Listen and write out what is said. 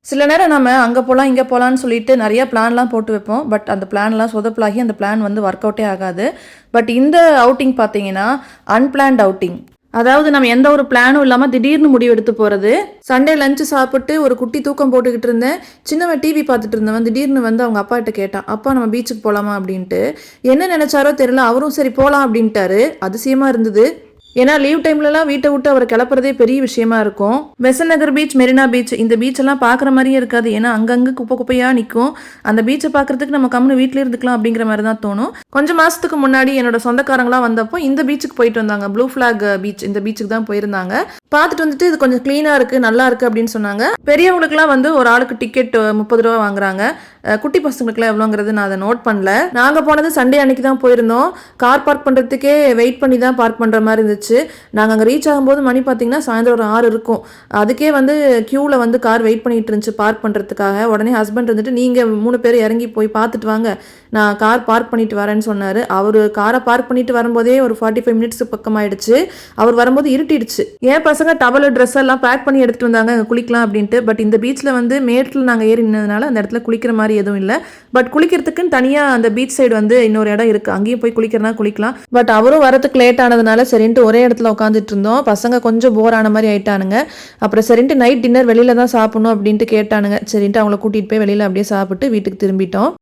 சில நேரம் நம்ம அங்கே போகலாம் இங்கே போகலான்னு சொல்லிட்டு நிறைய பிளான்லாம் போட்டு வைப்போம். பட் அந்த பிளான்லாம் சொதப்பலாகி அந்த பிளான் வந்து ஒர்க் அவுட்டே ஆகாது. பட் இந்த அவுட்டிங் பார்த்தீங்கன்னா அன்பிளான்ட் அவுட்டிங். அதாவது நம்ம எந்த ஒரு பிளானும் இல்லாமல் திடீர்னு முடிவு எடுத்து போகிறது. சண்டே லஞ்சு சாப்பிட்டு ஒரு குட்டி தூக்கம் போட்டுக்கிட்டு இருந்தேன். சின்னவன் டிவி பார்த்துட்டு இருந்தவன் திடீர்னு வந்து அவங்க அப்பா கிட்ட கேட்டான், அப்பா நம்ம பீச்சுக்கு போகலாமா அப்படின்ட்டு. என்ன நினைச்சாரோ தெரியல, அவரும் சரி போகலாம் அப்படின்ட்டாரு. அதிசயமாக இருந்தது. ஏன்னா லீவ் டைம்லலாம் வீட்டை விட்டு அவரை கிளப்புறதே பெரிய விஷயமா இருக்கும். பெசன்ட் நகர் பீச், மெரினா பீச், இந்த பீச்செல்லாம் பார்க்குற மாதிரியே இருக்காது. ஏன்னா அங்கங்கே குப்பை குப்பையாக நிற்கும். அந்த பீச்சை பார்க்குறதுக்கு நம்ம கம்முன்னு வீட்டிலே இருந்துக்கலாம் அப்படிங்கிற மாதிரி தான் தோணும். கொஞ்சம் மாதத்துக்கு முன்னாடி என்னோட சொந்தக்காரங்களாம் வந்தப்போ இந்த பீச்சுக்கு போயிட்டு வந்தாங்க. ப்ளூ ஃப்ளாக் பீச், இந்த பீச்சுக்கு தான் போயிருந்தாங்க. பார்த்துட்டு வந்துட்டு இது கொஞ்சம் க்ளீனாக இருக்குது, நல்லா இருக்குது அப்படின்னு சொன்னாங்க. பெரியவங்களுக்குலாம் வந்து ஒரு ஆளுக்கு டிக்கெட் 30 ரூபா வாங்குறாங்க. குட்டி பசங்களுக்குலாம் எவ்வளோங்கிறது நான் அதை நோட் பண்ணல. நாங்கள் போனது சண்டே அன்னைக்கு தான் போயிருந்தோம். கார் பார்க் பண்ணுறதுக்கே வெயிட் பண்ணி தான் பார்க் பண்ணுற மாதிரி இருந்துச்சு. நாங்கள் அங்கே ரீச் ஆகும்போது மணி பார்த்தீங்கன்னா சாயந்தரம் ஒரு 6 இருக்கும். அதுக்கே வந்து க்யூவில் வந்து கார் வெயிட் பண்ணிட்டு இருந்துச்சு பார்க் பண்ணுறதுக்காக. உடனே ஹஸ்பண்ட் இருந்துட்டு நீங்கள் 3 பேர் இறங்கி போய் பார்த்துட்டு வாங்க, நான் கார் பார்க் பண்ணிட்டு வரேன்னு சொன்னார். அவர் காரை பார்க் பண்ணிட்டு வரும்போதே ஒரு 45 மினிட்ஸ் பக்கமாயிடுச்சு. அவர் வரும்போது இருட்டிடுச்சு. ஏன் பசங்க டவல் ட்ரெஸ் எல்லாம் பேக் பண்ணி எடுத்துகிட்டு வந்தாங்க அங்கே குளிக்கலாம் அப்படின்ட்டு. பட் இந்த பீச்சில் வந்து மேட்டில் நாங்கள் ஏறி நின்றதுனால அந்த இடத்துல குளிக்கிற மாதிரி எதுவும் இல்லை. பட் குளிக்கிறதுக்குன்னு தனியாக அந்த பீச் சைடு வந்து இன்னொரு இடம் இருக்குது, அங்கேயும் போய் குளிக்கிறனா குளிக்கலாம். பட் அவரும் வரத்துக்கு லேட் ஆனதுனால சரின்ட்டு ஒரே இடத்துல உட்காந்துட்டு இருந்தோம். பசங்க கொஞ்சம் போர் ஆன மாதிரி ஆயிட்டானுங்க. அப்புறம் சரின்ட்டு நைட் டின்னர் வெளியில தான் சாப்பிடணும் அப்படின்ட்டு கேட்டானுங்க. சரின்ட்டு அவங்கள கூட்டிகிட்டு போய் வெளியில் அப்படியே சாப்பிட்டு வீட்டுக்கு திரும்பிட்டோம்.